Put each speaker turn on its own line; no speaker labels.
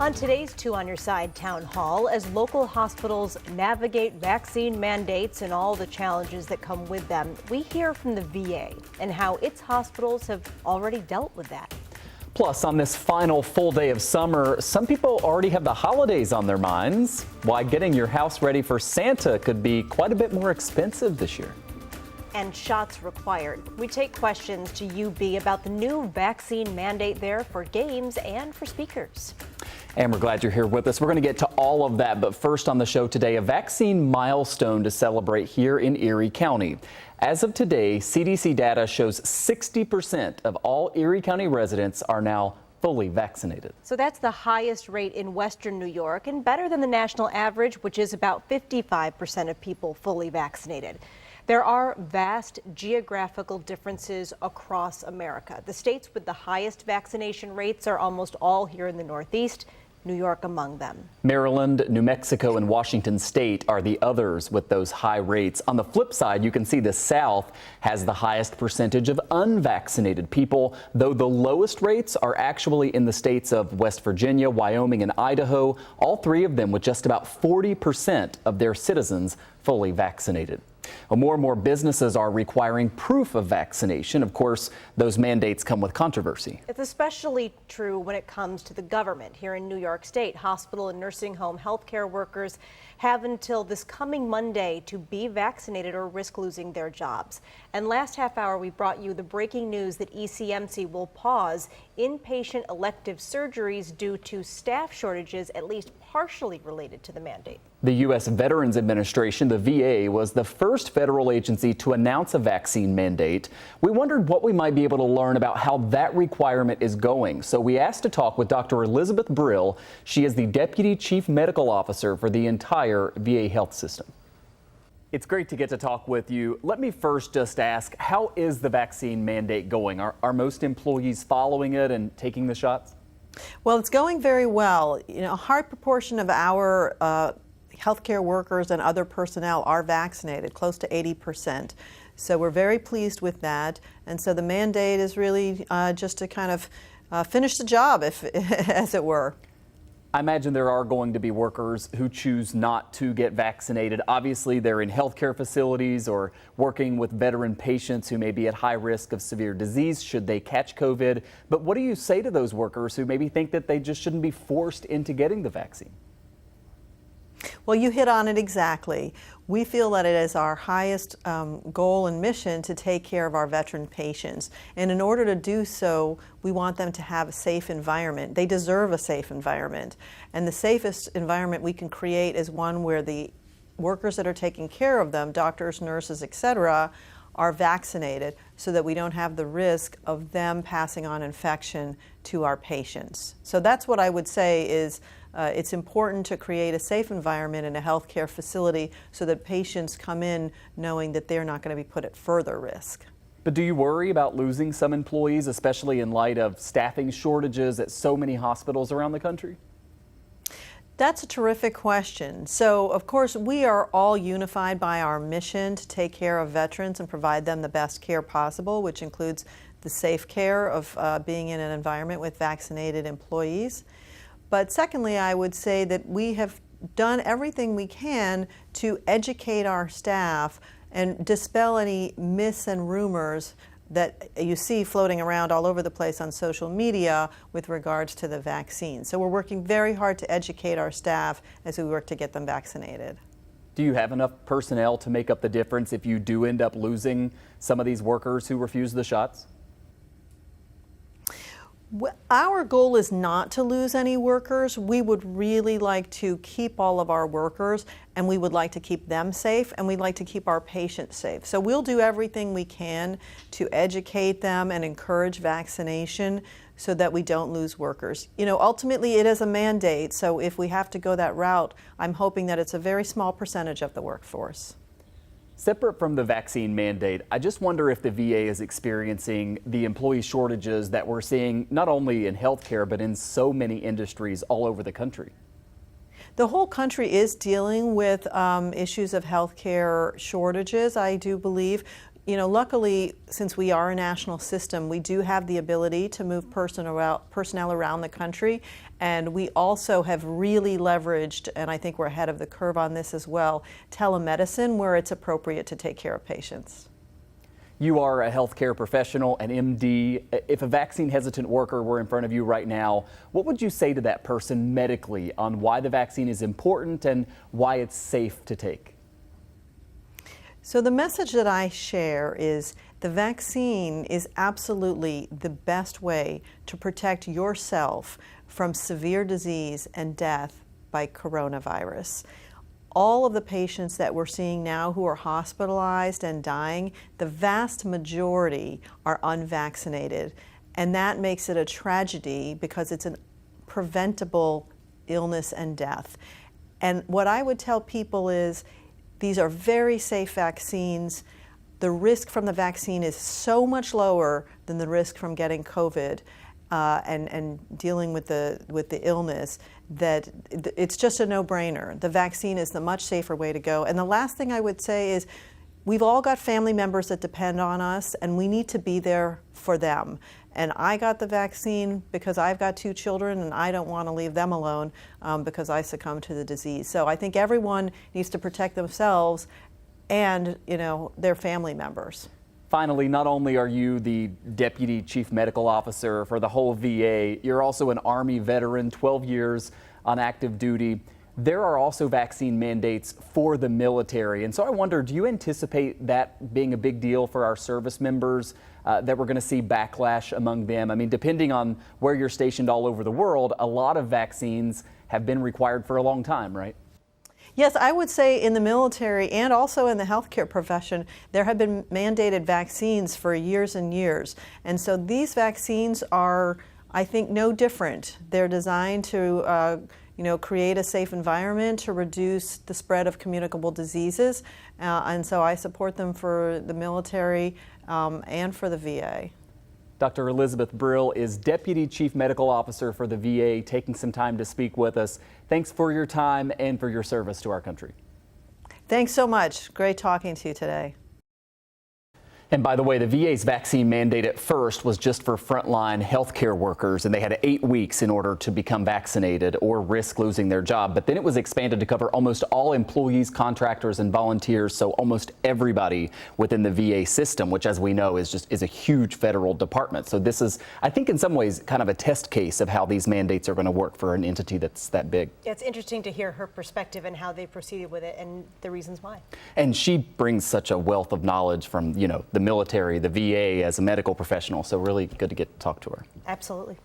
On today's Two on Your Side town hall, as local hospitals navigate vaccine mandates and all the challenges that come with them, we hear from the VA and how its hospitals have already dealt with that.
Plus, on this final full day of summer, some people already have the holidays on their minds. Why getting your house ready for Santa could be quite a bit more expensive this year.
And shots required. We take questions to UB about the new vaccine mandate there for games and for speakers.
And we're glad you're here with us. We're going to get to all of that. But first on the show today, a vaccine milestone to celebrate here in Erie County. As of today, CDC data shows 60% of all Erie County residents are now fully vaccinated.
So that's the highest rate in Western New York and better than the national average, which is about 55% of people fully vaccinated. There are vast geographical differences across America. The states with the highest vaccination rates are almost all here in the Northeast, New York among them.
Maryland, New Mexico, and Washington State are the others with those high rates. On the flip side, you can see the South has the highest percentage of unvaccinated people, though the lowest rates are actually in the states of West Virginia, Wyoming, and Idaho, all three of them with just about 40% of their citizens fully vaccinated. Well, more and more businesses are requiring proof of vaccination. Of course, those mandates come with controversy.
It's especially true when it comes to the government. Here in New York State, hospital and nursing home healthcare workers have until this coming Monday to be vaccinated or risk losing their jobs. And last half hour, we brought you the breaking news that ECMC will pause inpatient elective surgeries due to staff shortages, at least partially related to the mandate.
The U.S. Veterans Administration, the VA, was the first federal agency to announce a vaccine mandate. We wondered what we might be able to learn about how that requirement is going. So we asked to talk with Dr. Elizabeth Brill. She is the Deputy Chief Medical Officer for the entire VA health system. It's great to get to talk with you. Let me first just ask, how is the vaccine mandate going? Are most employees following it and taking the shots?
Well, it's going very well. You know, a high proportion of our healthcare workers and other personnel are vaccinated, close to 80%. So we're very pleased with that. And so the mandate is really just to kind of finish the job, as it were.
I imagine there are going to be workers who choose not to get vaccinated. Obviously, they're in healthcare facilities or working with veteran patients who may be at high risk of severe disease should they catch COVID. But what do you say to those workers who maybe think that they just shouldn't be forced into getting the vaccine?
Well, you hit on it exactly. We feel that it is our highest goal and mission to take care of our veteran patients. And in order to do so, we want them to have a safe environment. They deserve a safe environment. And the safest environment we can create is one where the workers that are taking care of them, doctors, nurses, etc., are vaccinated so that we don't have the risk of them passing on infection to our patients. So that's what I would say is it's important to create a safe environment in a healthcare facility so that patients come in knowing that they're not going to be put at further risk.
But do you worry about losing some employees, especially in light of staffing shortages at so many hospitals around the country?
That's a terrific question. So, of course, we are all unified by our mission to take care of veterans and provide them the best care possible, which includes the safe care of being in an environment with vaccinated employees. But secondly, I would say that we have done everything we can to educate our staff and dispel any myths and rumors that you see floating around all over the place on social media with regards to the vaccine. So we're working very hard to educate our staff as we work to get them vaccinated.
Do you have enough personnel to make up the difference if you do end up losing some of these workers who refuse the shots?
Our goal is not to lose any workers. We would really like to keep all of our workers, and we would like to keep them safe, and we'd like to keep our patients safe. So we'll do everything we can to educate them and encourage vaccination so that we don't lose workers. You know, ultimately it is a mandate, so if we have to go that route, I'm hoping that it's a very small percentage of the workforce.
Separate from the vaccine mandate, I just wonder if the VA is experiencing the employee shortages that we're seeing not only in healthcare, but in so many industries all over the country.
The whole country is dealing with issues of healthcare shortages, I do believe. you know, luckily, since we are a national system, we do have the ability to move personnel around the country, and we also have really leveraged, and I think we're ahead of the curve on this as well, telemedicine where it's appropriate to take care of patients.
You are a healthcare professional, an MD. If a vaccine hesitant worker were in front of you right now, what would you say to that person medically on why the vaccine is important and why it's safe to take?
So the message that I share is the vaccine is absolutely the best way to protect yourself from severe disease and death by coronavirus. All of the patients that we're seeing now who are hospitalized and dying, the vast majority are unvaccinated. And that makes it a tragedy because it's a preventable illness and death. And what I would tell people is these are very safe vaccines. The risk from the vaccine is so much lower than the risk from getting COVID and dealing with the illness that it's just a no-brainer. The vaccine is the much safer way to go. And the last thing I would say is we've all got family members that depend on us, and we need to be there for them. And I got the vaccine because I've got 2 children, and I don't want to leave them alone because I succumbed to the disease. So I think everyone needs to protect themselves and, you know, their family members.
Finally, not only are you the Deputy Chief Medical Officer for the whole VA, you're also an Army veteran, 12 years on active duty. There are also vaccine mandates for the military. And so I wonder, do you anticipate that being a big deal for our service members, that we're going to see backlash among them? I mean, depending on where you're stationed all over the world, a lot of vaccines have been required for a long time, right?
Yes, I would say in the military and also in the healthcare profession, there have been mandated vaccines for years and years. And so these vaccines are, I think, no different. They're designed to create a safe environment to reduce the spread of communicable diseases. And so I support them for the military and for the VA.
Dr. Elizabeth Brill is Deputy Chief Medical Officer for the VA, taking some time to speak with us. Thanks for your time and for your service to our country.
Thanks so much. Great talking to you today.
And by the way, the VA's vaccine mandate at first was just for frontline healthcare workers, and they had 8 weeks in order to become vaccinated or risk losing their job. But then it was expanded to cover almost all employees, contractors, and volunteers, so almost everybody within the VA system, which, as we know, is a huge federal department. So this is, I think, in some ways, kind of a test case of how these mandates are going to work for an entity that's that big.
Yeah, it's interesting to hear her perspective and how they proceeded with it and the reasons why.
And she brings such a wealth of knowledge from, the military, the VA, as a medical professional. So really good to get to talk to her.
Absolutely.